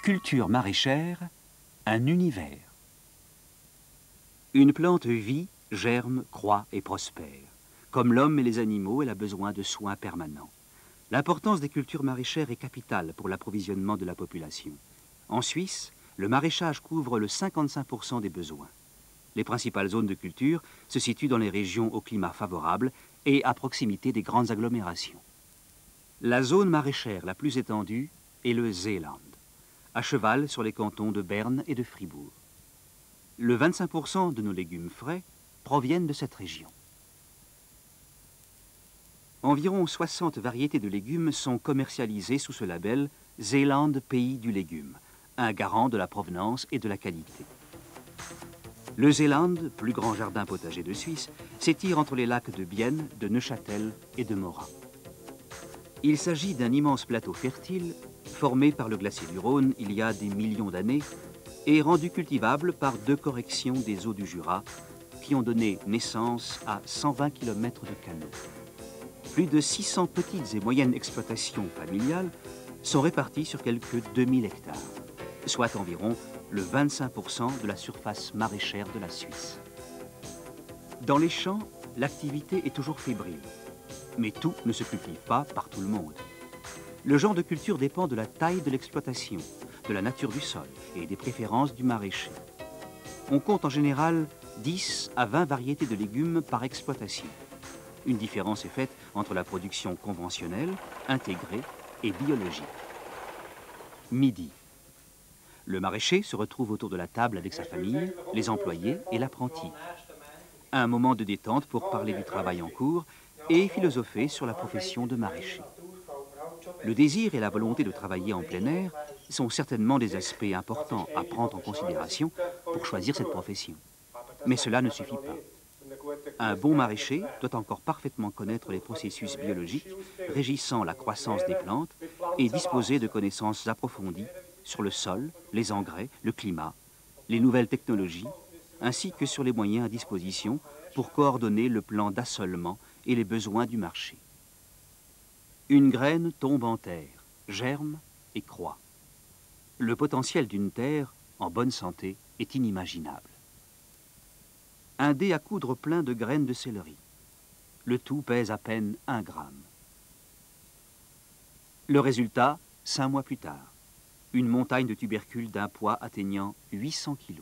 Culture maraîchère, un univers. Une plante vit, germe, croît et prospère. Comme l'homme et les animaux, elle a besoin de soins permanents. L'importance des cultures maraîchères est capitale pour l'approvisionnement de la population. En Suisse, le maraîchage couvre le 55% des besoins. Les principales zones de culture se situent dans les régions au climat favorable et à proximité des grandes agglomérations. La zone maraîchère la plus étendue est le Seeland, à cheval sur les cantons de Berne et de Fribourg. Le 25% de nos légumes frais proviennent de cette région. Environ 60 variétés de légumes sont commercialisées sous ce label Seeland Pays du légume, un garant de la provenance et de la qualité. Le Seeland, plus grand jardin potager de Suisse, s'étire entre les lacs de Bienne, de Neuchâtel et de Morat. Il s'agit d'un immense plateau fertile, formé par le glacier du Rhône il y a des millions d'années et rendu cultivable par deux corrections des eaux du Jura qui ont donné naissance à 120 km de canaux. Plus de 600 petites et moyennes exploitations familiales sont réparties sur quelques 2000 hectares, soit environ le 25% de la surface maraîchère de la Suisse. Dans les champs, l'activité est toujours fébrile, mais tout ne se cultive pas par tout le monde. Le genre de culture dépend de la taille de l'exploitation, de la nature du sol et des préférences du maraîcher. On compte en général 10 à 20 variétés de légumes par exploitation. Une différence est faite entre la production conventionnelle, intégrée et biologique. Midi. Le maraîcher se retrouve autour de la table avec sa famille, les employés et l'apprenti. Un moment de détente pour parler du travail en cours et philosopher sur la profession de maraîcher. Le désir et la volonté de travailler en plein air sont certainement des aspects importants à prendre en considération pour choisir cette profession. Mais cela ne suffit pas. Un bon maraîcher doit encore parfaitement connaître les processus biologiques régissant la croissance des plantes et disposer de connaissances approfondies sur le sol, les engrais, le climat, les nouvelles technologies, ainsi que sur les moyens à disposition pour coordonner le plan d'assolement et les besoins du marché. Une graine tombe en terre, germe et croît. Le potentiel d'une terre en bonne santé est inimaginable. Un dé à coudre plein de graines de céleri. Le tout pèse à peine 1 gramme. Le résultat, 5 mois plus tard, une montagne de tubercules d'un poids atteignant 800 kg.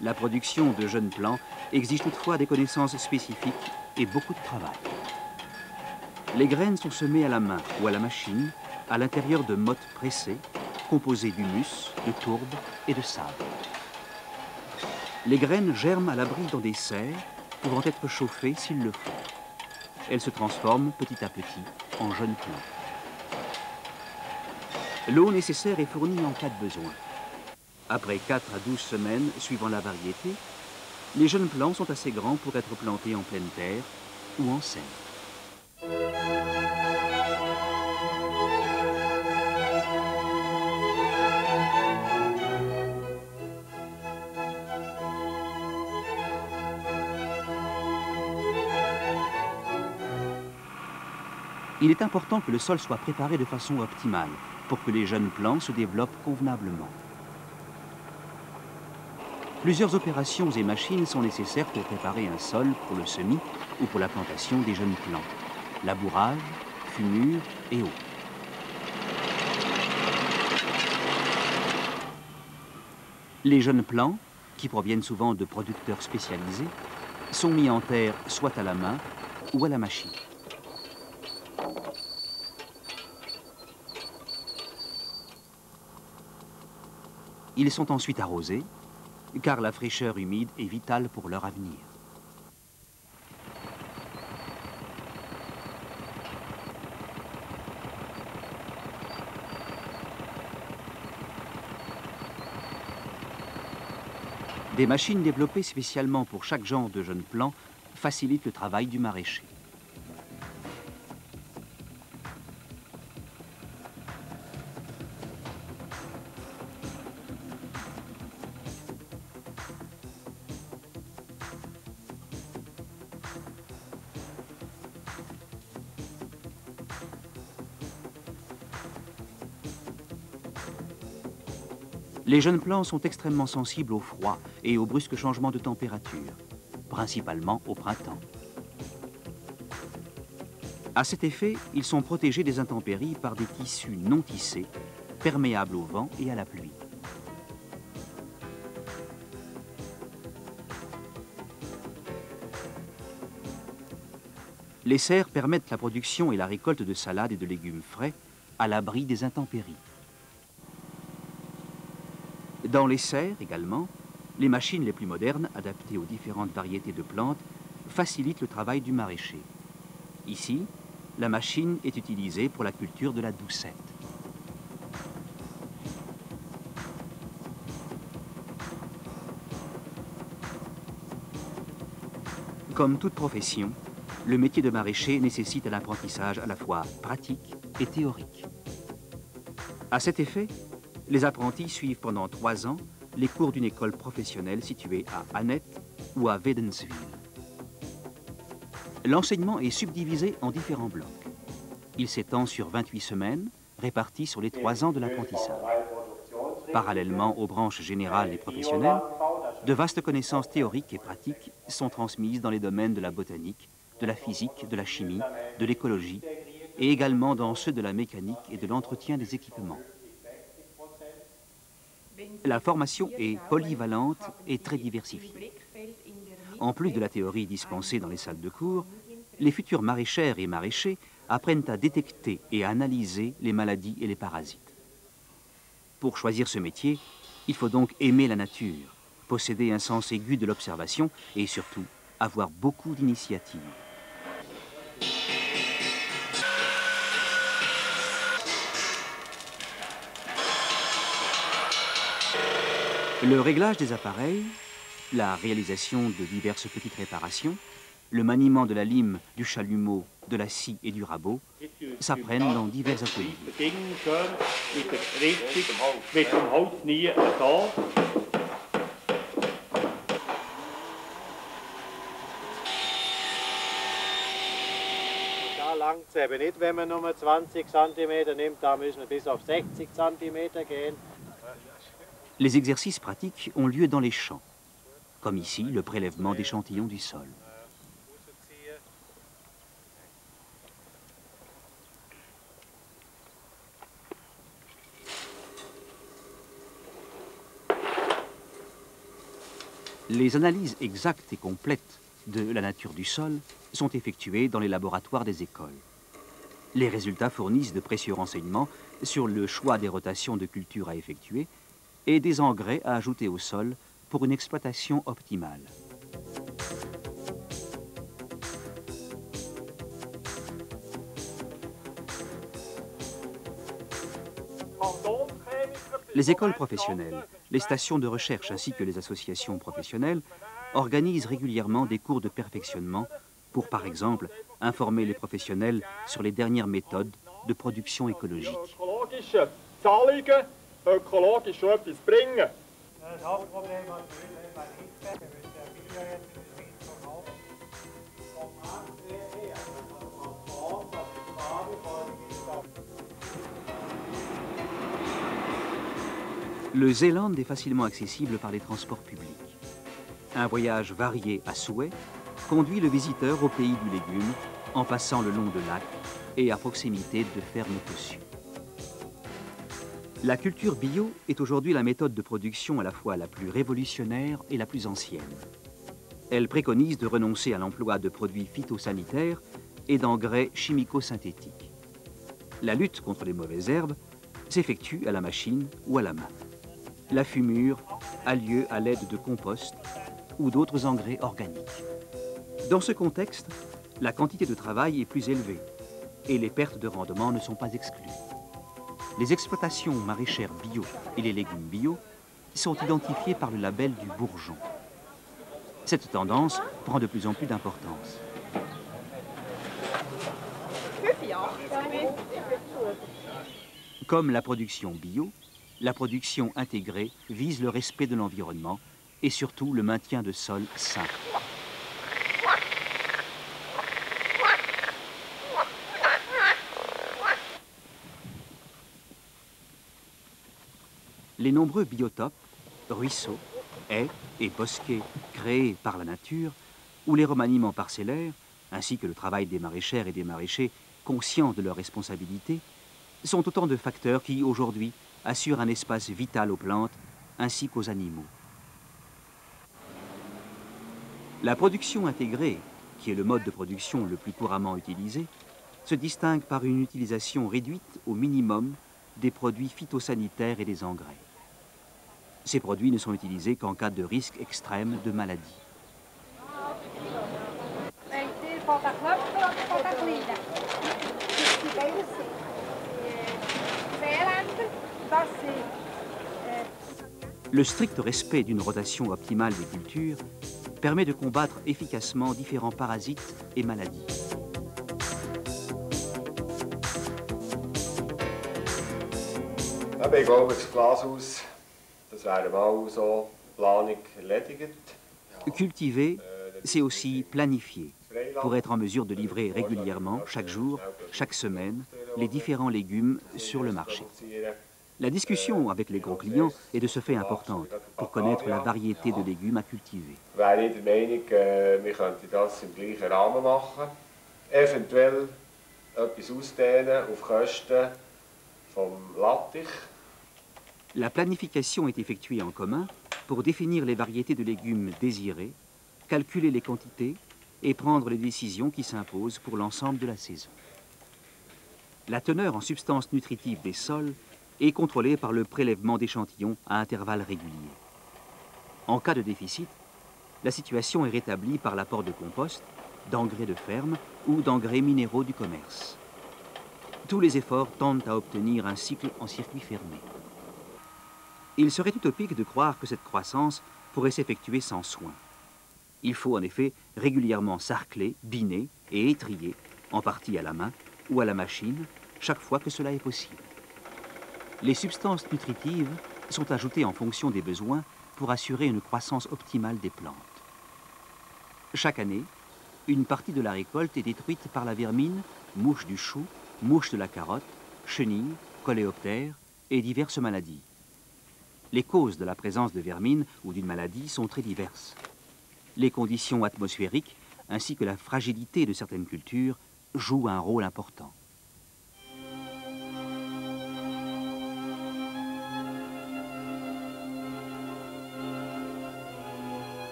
La production de jeunes plants exige toutefois des connaissances spécifiques et beaucoup de travail. Les graines sont semées à la main ou à la machine, à l'intérieur de mottes pressées, composées d'humus, de tourbe et de sable. Les graines germent à l'abri dans des serres, pouvant être chauffées s'il le faut. Elles se transforment petit à petit en jeunes plants. L'eau nécessaire est fournie en cas de besoin. Après 4 à 12 semaines, suivant la variété, les jeunes plants sont assez grands pour être plantés en pleine terre ou en serre. Il est important que le sol soit préparé de façon optimale pour que les jeunes plants se développent convenablement. Plusieurs opérations et machines sont nécessaires pour préparer un sol pour le semis ou pour la plantation des jeunes plants. Labourage, fumure et eau. Les jeunes plants, qui proviennent souvent de producteurs spécialisés, sont mis en terre soit à la main ou à la machine. Ils sont ensuite arrosés, car la fraîcheur humide est vitale pour leur avenir. Des machines développées spécialement pour chaque genre de jeunes plants facilitent le travail du maraîcher. Les jeunes plants sont extrêmement sensibles au froid et aux brusques changements de température, principalement au printemps. À cet effet, ils sont protégés des intempéries par des tissus non tissés, perméables au vent et à la pluie. Les serres permettent la production et la récolte de salades et de légumes frais à l'abri des intempéries. Dans les serres également, les machines les plus modernes, adaptées aux différentes variétés de plantes, facilitent le travail du maraîcher. Ici, la machine est utilisée pour la culture de la doucette. Comme toute profession, le métier de maraîcher nécessite un apprentissage à la fois pratique et théorique. À cet effet, les apprentis suivent pendant 3 ans les cours d'une école professionnelle située à Annette ou à Wädenswil. L'enseignement est subdivisé en différents blocs. Il s'étend sur 28 semaines, réparties sur les 3 ans de l'apprentissage. Parallèlement aux branches générales et professionnelles, de vastes connaissances théoriques et pratiques sont transmises dans les domaines de la botanique, de la physique, de la chimie, de l'écologie et également dans ceux de la mécanique et de l'entretien des équipements. La formation est polyvalente et très diversifiée. En plus de la théorie dispensée dans les salles de cours, les futures maraîchères et maraîchers apprennent à détecter et à analyser les maladies et les parasites. Pour choisir ce métier, il faut donc aimer la nature, posséder un sens aigu de l'observation et surtout avoir beaucoup d'initiative. Le réglage des appareils, la réalisation de diverses petites réparations, le maniement de la lime, du chalumeau, de la scie et du rabot s'apprennent dans divers ateliers. Da langt es eben nicht, wenn man nur 20 cm nimmt, da müssen wir bis auf 60 cm gehen. Les exercices pratiques ont lieu dans les champs, comme ici le prélèvement d'échantillons du sol. Les analyses exactes et complètes de la nature du sol sont effectuées dans les laboratoires des écoles. Les résultats fournissent de précieux renseignements sur le choix des rotations de cultures à effectuer et des engrais à ajouter au sol pour une exploitation optimale. Les écoles professionnelles, les stations de recherche ainsi que les associations professionnelles organisent régulièrement des cours de perfectionnement pour, par exemple, informer les professionnels sur les dernières méthodes de production écologique. Le Zélande est facilement accessible par les transports publics. Un voyage varié à souhait conduit le visiteur au pays du légume en passant le long de lacs et à proximité de fermes possues. La culture bio est aujourd'hui la méthode de production à la fois la plus révolutionnaire et la plus ancienne. Elle préconise de renoncer à l'emploi de produits phytosanitaires et d'engrais chimico-synthétiques. La lutte contre les mauvaises herbes s'effectue à la machine ou à la main. La fumure a lieu à l'aide de compost ou d'autres engrais organiques. Dans ce contexte, la quantité de travail est plus élevée et les pertes de rendement ne sont pas exclues. Les exploitations maraîchères bio et les légumes bio sont identifiés par le label du bourgeon. Cette tendance prend de plus en plus d'importance. Comme la production bio, la production intégrée vise le respect de l'environnement et surtout le maintien de sols sains. Les nombreux biotopes, ruisseaux, haies et bosquets créés par la nature, ou les remaniements parcellaires, ainsi que le travail des maraîchères et des maraîchers conscients de leurs responsabilités, sont autant de facteurs qui, aujourd'hui, assurent un espace vital aux plantes ainsi qu'aux animaux. La production intégrée, qui est le mode de production le plus couramment utilisé, se distingue par une utilisation réduite au minimum des produits phytosanitaires et des engrais. Ces produits ne sont utilisés qu'en cas de risque extrême de maladie. Le strict respect d'une rotation optimale des cultures permet de combattre efficacement différents parasites et maladies. Ja, ich glaube, das Glashaus, das wäre mal so Planung erledigt. Cultiver, c'est aussi planifier, pour être en mesure de livrer régulièrement, chaque jour, chaque semaine, les différents légumes sur le marché. La discussion avec les gros clients est de ce fait importante pour connaître la variété de légumes à cultiver. Wäre ich der Meinung, wir könnten das im gleichen Rahmen machen. Eventuell etwas ausdehnen auf Kosten vom Lattich. La planification est effectuée en commun pour définir les variétés de légumes désirées, calculer les quantités et prendre les décisions qui s'imposent pour l'ensemble de la saison. La teneur en substances nutritives des sols est contrôlée par le prélèvement d'échantillons à intervalles réguliers. En cas de déficit, la situation est rétablie par l'apport de compost, d'engrais de ferme ou d'engrais minéraux du commerce. Tous les efforts tendent à obtenir un cycle en circuit fermé. Il serait utopique de croire que cette croissance pourrait s'effectuer sans soin. Il faut en effet régulièrement sarcler, biner et étrier, en partie à la main ou à la machine, chaque fois que cela est possible. Les substances nutritives sont ajoutées en fonction des besoins pour assurer une croissance optimale des plantes. Chaque année, une partie de la récolte est détruite par la vermine, mouche du chou, mouche de la carotte, chenilles, coléoptères et diverses maladies. Les causes de la présence de vermine ou d'une maladie sont très diverses. Les conditions atmosphériques ainsi que la fragilité de certaines cultures jouent un rôle important.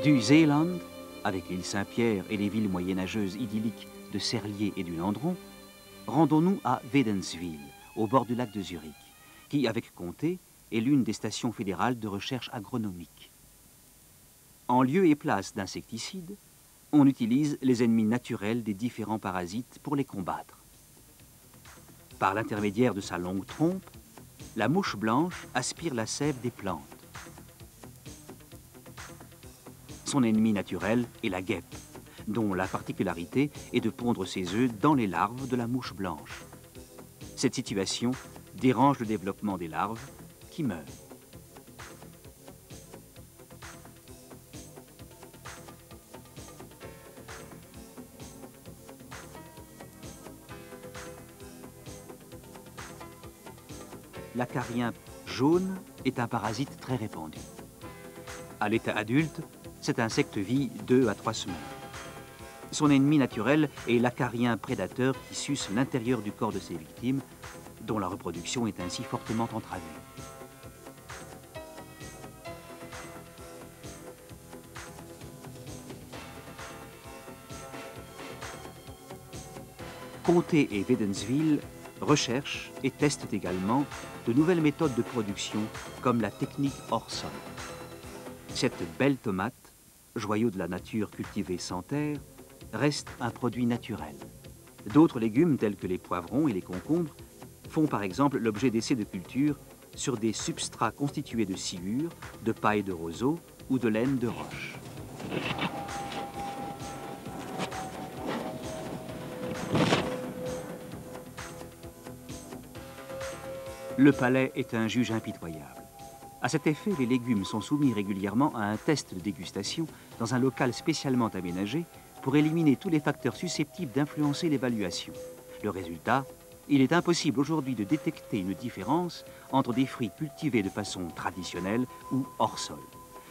Du Seeland, avec l'île Saint-Pierre et les villes moyenâgeuses idylliques de Serlier et du Landron, rendons-nous à Wädenswil, au bord du lac de Zurich, qui, avec Comté, est l'une des stations fédérales de recherche agronomique. En lieu et place d'insecticides, on utilise les ennemis naturels des différents parasites pour les combattre. Par l'intermédiaire de sa longue trompe, la mouche blanche aspire la sève des plantes. Son ennemi naturel est la guêpe, dont la particularité est de pondre ses œufs dans les larves de la mouche blanche. Cette situation dérange le développement des larves qui meurent. L'acarien jaune est un parasite très répandu. À l'état adulte, cet insecte vit 2 à 3 semaines. Son ennemi naturel est l'acarien prédateur qui suce l'intérieur du corps de ses victimes, dont la reproduction est ainsi fortement entravée. Comté et Wädenswil recherchent et testent également de nouvelles méthodes de production comme la technique hors sol. Cette belle tomate, joyau de la nature cultivée sans terre, reste un produit naturel. D'autres légumes tels que les poivrons et les concombres font par exemple l'objet d'essais de culture sur des substrats constitués de sciure, de paille de roseau ou de laine de roche. Le palais est un juge impitoyable. À cet effet, les légumes sont soumis régulièrement à un test de dégustation dans un local spécialement aménagé pour éliminer tous les facteurs susceptibles d'influencer l'évaluation. Le résultat, il est impossible aujourd'hui de détecter une différence entre des fruits cultivés de façon traditionnelle ou hors sol.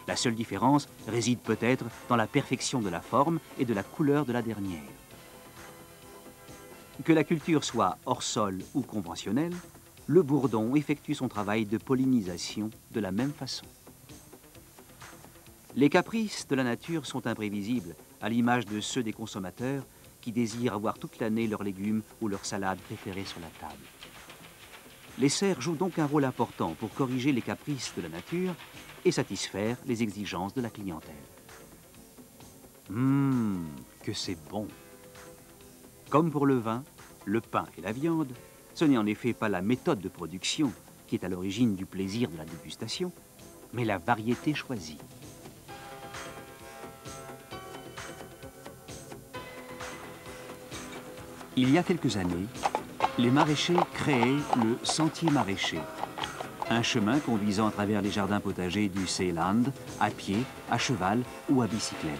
La seule différence réside peut-être dans la perfection de la forme et de la couleur de la dernière. Que la culture soit hors sol ou conventionnelle, le bourdon effectue son travail de pollinisation de la même façon. Les caprices de la nature sont imprévisibles, à l'image de ceux des consommateurs qui désirent avoir toute l'année leurs légumes ou leurs salades préférées sur la table. Les serres jouent donc un rôle important pour corriger les caprices de la nature et satisfaire les exigences de la clientèle. Que c'est bon! Comme pour le vin, le pain et la viande, ce n'est en effet pas la méthode de production qui est à l'origine du plaisir de la dégustation, mais la variété choisie. Il y a quelques années, les maraîchers créaient le Sentier maraîcher, un chemin conduisant à travers les jardins potagers du Zeeland, à pied, à cheval ou à bicyclette.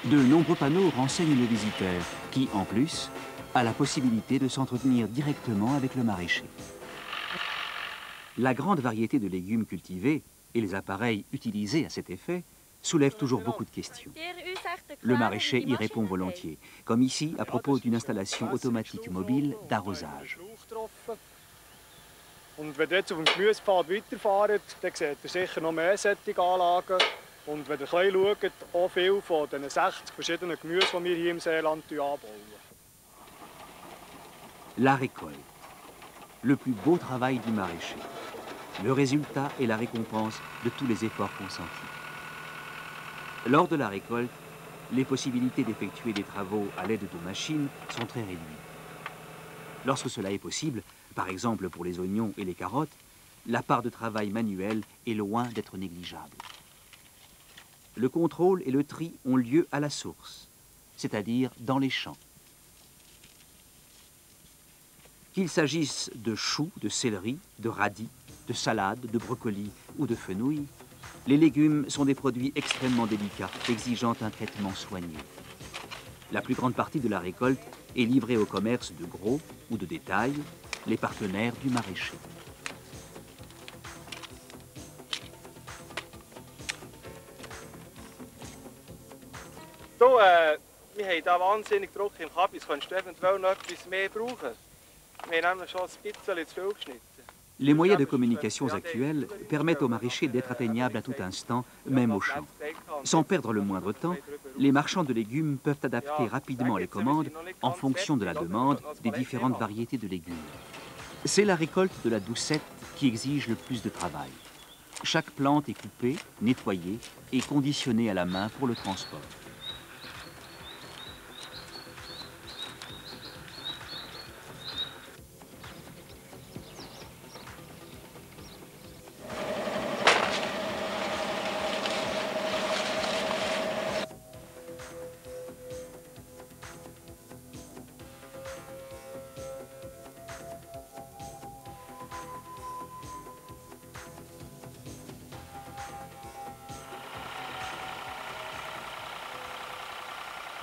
De nombreux panneaux renseignent le visiteur qui, en plus, a la possibilité de s'entretenir directement avec le maraîcher. La grande variété de légumes cultivés et les appareils utilisés à cet effet soulèvent toujours beaucoup de questions. Le maraîcher y répond volontiers, comme ici à propos d'une installation automatique mobile d'arrosage. Und wenn ihr jetzt auf dem Gemüsepfad weiterfahrt, dann seht ihr sicher noch mehr solche Anlagen. Und wenn ihr ein bisschen schaut, auch viele von den 60 verschiedenen Gemüse, die wir hier im Seeland anbauen. La récolte, le plus beau travail du maraîcher. Le résultat est la récompense de tous les efforts consentis. Lors de la récolte, les possibilités d'effectuer des travaux à l'aide de machines sont très réduites. Lorsque cela est possible, par exemple pour les oignons et les carottes, la part de travail manuel est loin d'être négligeable. Le contrôle et le tri ont lieu à la source, c'est-à-dire dans les champs. Qu'il s'agisse de choux, de céleri, de radis, de salades, de brocolis ou de fenouil, les légumes sont des produits extrêmement délicats, exigeant un traitement soigneux. La plus grande partie de la récolte est livrée au commerce de gros ou de détail, les partenaires du maraîcher. Du, wir haben hier wahnsinnig Druck im Kabis. Könntest du eventuell noch etwas mehr brauchen? Wir haben nämlich schon ein bisschen zu viel geschnitten. Les moyens de communication actuels permettent aux maraîchers d'être atteignables à tout instant, même au champ. Sans perdre le moindre temps, les marchands de légumes peuvent adapter rapidement les commandes en fonction de la demande des différentes variétés de légumes. C'est la récolte de la doucette qui exige le plus de travail. Chaque plante est coupée, nettoyée et conditionnée à la main pour le transport.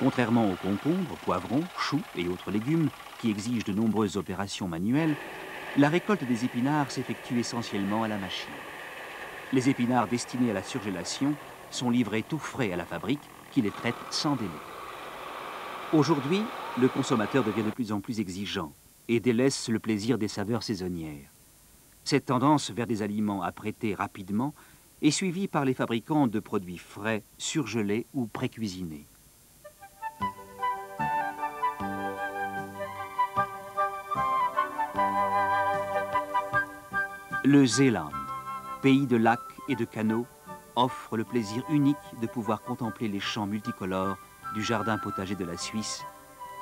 Contrairement aux concombres, poivrons, choux et autres légumes qui exigent de nombreuses opérations manuelles, la récolte des épinards s'effectue essentiellement à la machine. Les épinards destinés à la surgélation sont livrés tout frais à la fabrique qui les traite sans délai. Aujourd'hui, le consommateur devient de plus en plus exigeant et délaisse le plaisir des saveurs saisonnières. Cette tendance vers des aliments à prêter rapidement est suivie par les fabricants de produits frais, surgelés ou pré-cuisinés. Le Zeeland, pays de lacs et de canaux, offre le plaisir unique de pouvoir contempler les champs multicolores du jardin potager de la Suisse,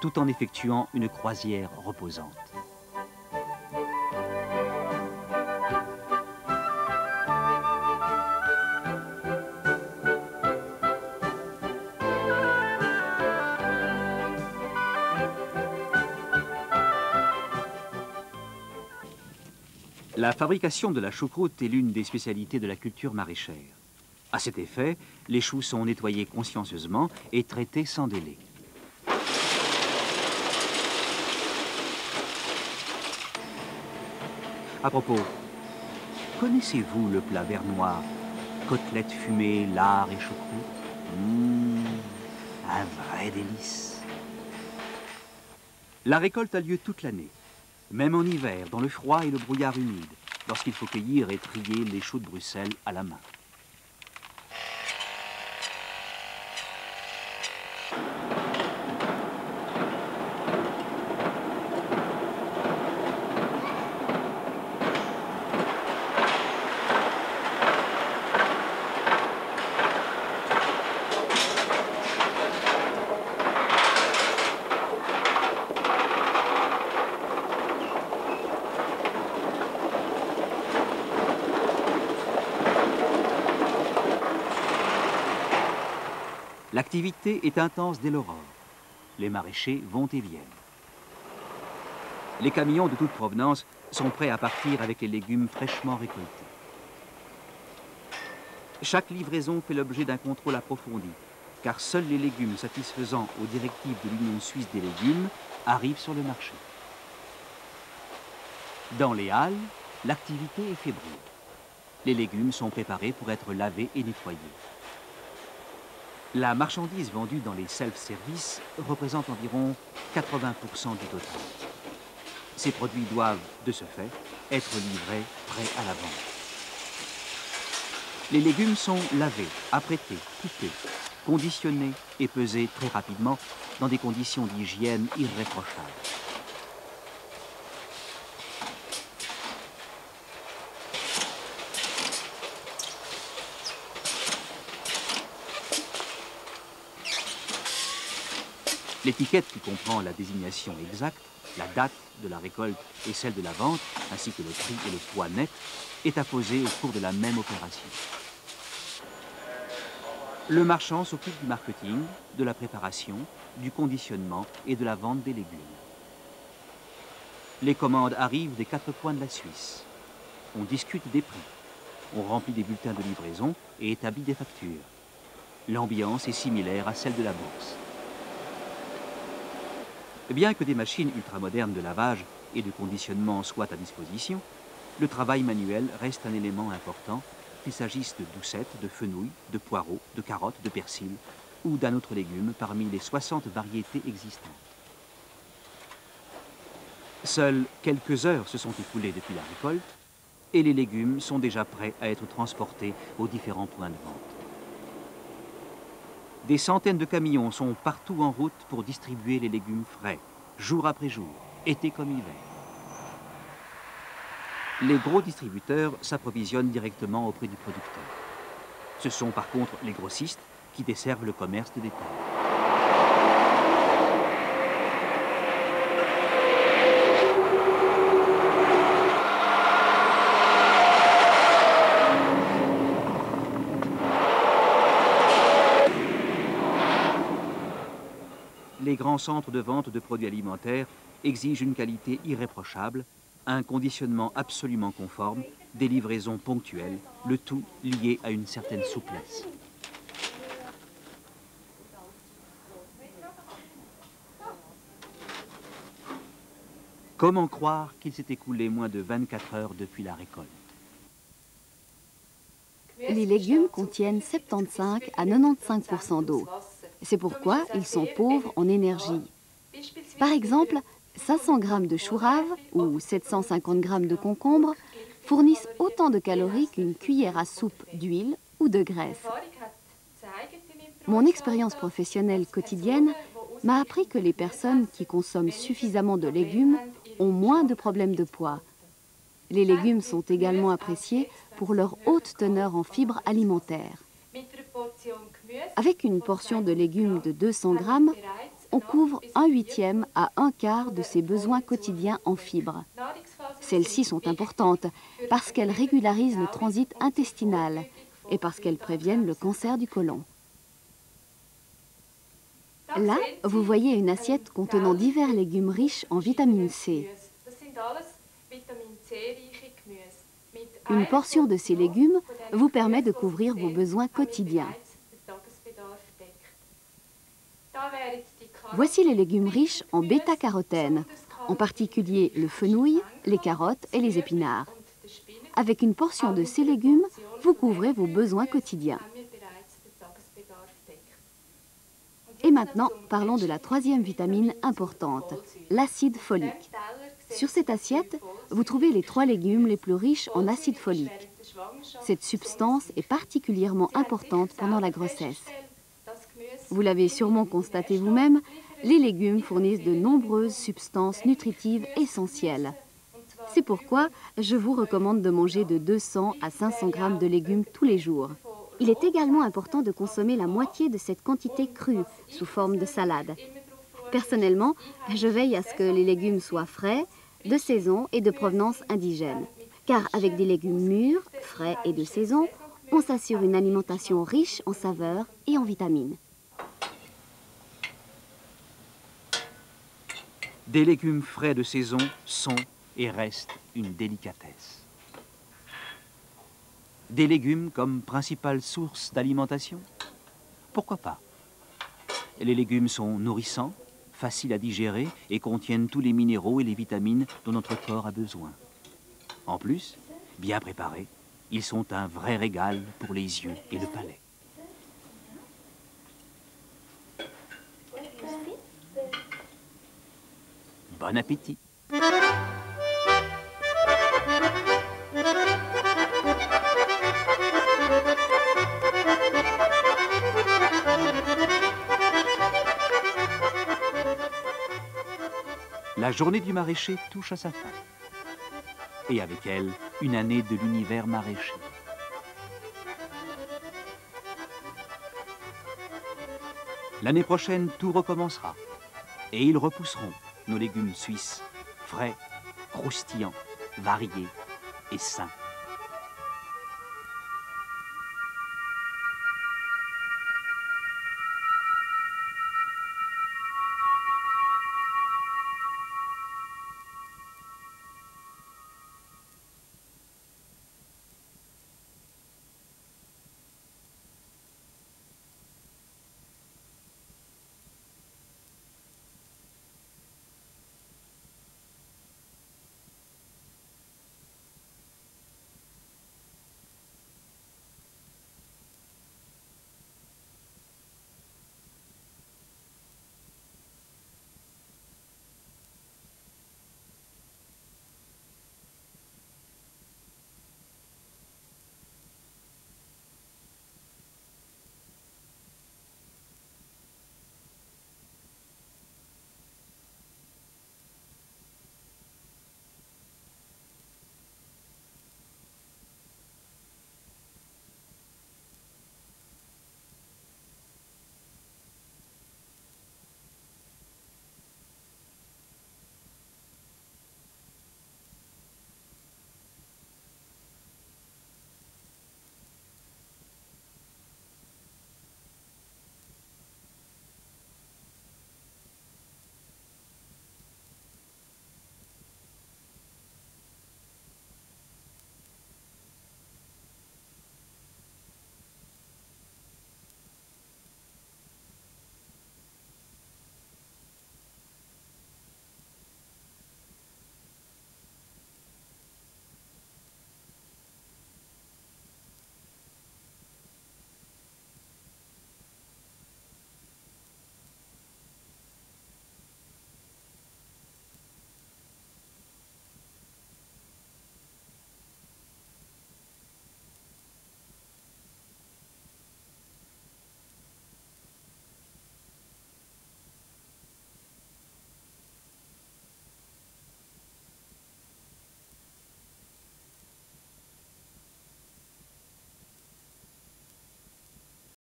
tout en effectuant une croisière reposante. La fabrication de la choucroute est l'une des spécialités de la culture maraîchère. À cet effet, les choux sont nettoyés consciencieusement et traités sans délai. À propos, connaissez-vous le plat vernois, côtelettes fumées, lard et choucroute? Un vrai délice. La récolte a lieu toute l'année, même en hiver, dans le froid et le brouillard humide, lorsqu'il faut cueillir et trier les choux de Bruxelles à la main. L'activité est intense dès l'aurore. Les maraîchers vont et viennent. Les camions de toute provenance sont prêts à partir avec les légumes fraîchement récoltés. Chaque livraison fait l'objet d'un contrôle approfondi, car seuls les légumes satisfaisant aux directives de l'Union suisse des légumes arrivent sur le marché. Dans les halles, l'activité est fébrile. Les légumes sont préparés pour être lavés et nettoyés. La marchandise vendue dans les self-service représente environ 80% du total. Ces produits doivent, de ce fait, être livrés prêts à la vente. Les légumes sont lavés, apprêtés, coupés, conditionnés et pesés très rapidement dans des conditions d'hygiène irréprochables. L'étiquette qui comprend la désignation exacte, la date de la récolte et celle de la vente, ainsi que le prix et le poids net, est apposée au cours de la même opération. Le marchand s'occupe du marketing, de la préparation, du conditionnement et de la vente des légumes. Les commandes arrivent des quatre coins de la Suisse. On discute des prix, on remplit des bulletins de livraison et établit des factures. L'ambiance est similaire à celle de la bourse. Bien que des machines ultramodernes de lavage et de conditionnement soient à disposition, le travail manuel reste un élément important, qu'il s'agisse de doucettes, de fenouil, de poireaux, de carottes, de persil ou d'un autre légume parmi les 60 variétés existantes. Seules quelques heures se sont écoulées depuis la récolte et les légumes sont déjà prêts à être transportés aux différents points de vente. Des centaines de camions sont partout en route pour distribuer les légumes frais, jour après jour, été comme hiver. Les gros distributeurs s'approvisionnent directement auprès du producteur. Ce sont par contre les grossistes qui desservent le commerce de détail. Les grands centres de vente de produits alimentaires exigent une qualité irréprochable, un conditionnement absolument conforme, des livraisons ponctuelles, le tout lié à une certaine souplesse. Comment croire qu'il s'est écoulé moins de 24 heures depuis la récolte? Les légumes contiennent 75 à 95% d'eau. C'est pourquoi ils sont pauvres en énergie. Par exemple, 500 g de chou rave ou 750 g de concombre fournissent autant de calories qu'une cuillère à soupe d'huile ou de graisse. Mon expérience professionnelle quotidienne m'a appris que les personnes qui consomment suffisamment de légumes ont moins de problèmes de poids. Les légumes sont également appréciés pour leur haute teneur en fibres alimentaires. Avec une portion de légumes de 200 g, on couvre 1/8 à 1/4 de ses besoins quotidiens en fibres. Celles-ci sont importantes parce qu'elles régularisent le transit intestinal et parce qu'elles préviennent le cancer du côlon. Là, vous voyez une assiette contenant divers légumes riches en vitamine C. Une portion de ces légumes vous permet de couvrir vos besoins quotidiens. Voici les légumes riches en bêta-carotène, en particulier le fenouil, les carottes et les épinards. Avec une portion de ces légumes, vous couvrez vos besoins quotidiens. Et maintenant, parlons de la troisième vitamine importante, l'acide folique. Sur cette assiette, vous trouvez les 3 légumes les plus riches en acide folique. Cette substance est particulièrement importante pendant la grossesse. Vous l'avez sûrement constaté vous-même, les légumes fournissent de nombreuses substances nutritives essentielles. C'est pourquoi je vous recommande de manger de 200 à 500 grammes de légumes tous les jours. Il est également important de consommer la moitié de cette quantité crue, sous forme de salade. Personnellement, je veille à ce que les légumes soient frais, de saison et de provenance indigène. Car avec des légumes mûrs, frais et de saison, on s'assure une alimentation riche en saveurs et en vitamines. Des légumes frais de saison sont et restent une délicatesse. Des légumes comme principale source d'alimentation? Pourquoi pas? Les légumes sont nourrissants, faciles à digérer et contiennent tous les minéraux et les vitamines dont notre corps a besoin. En plus, bien préparés, ils sont un vrai régal pour les yeux et le palais. Bon appétit! La journée du maraîcher touche à sa fin. Et avec elle, une année de l'univers maraîcher. L'année prochaine, tout recommencera. Et ils repousseront, nos légumes suisses, frais, croustillants, variés et sains.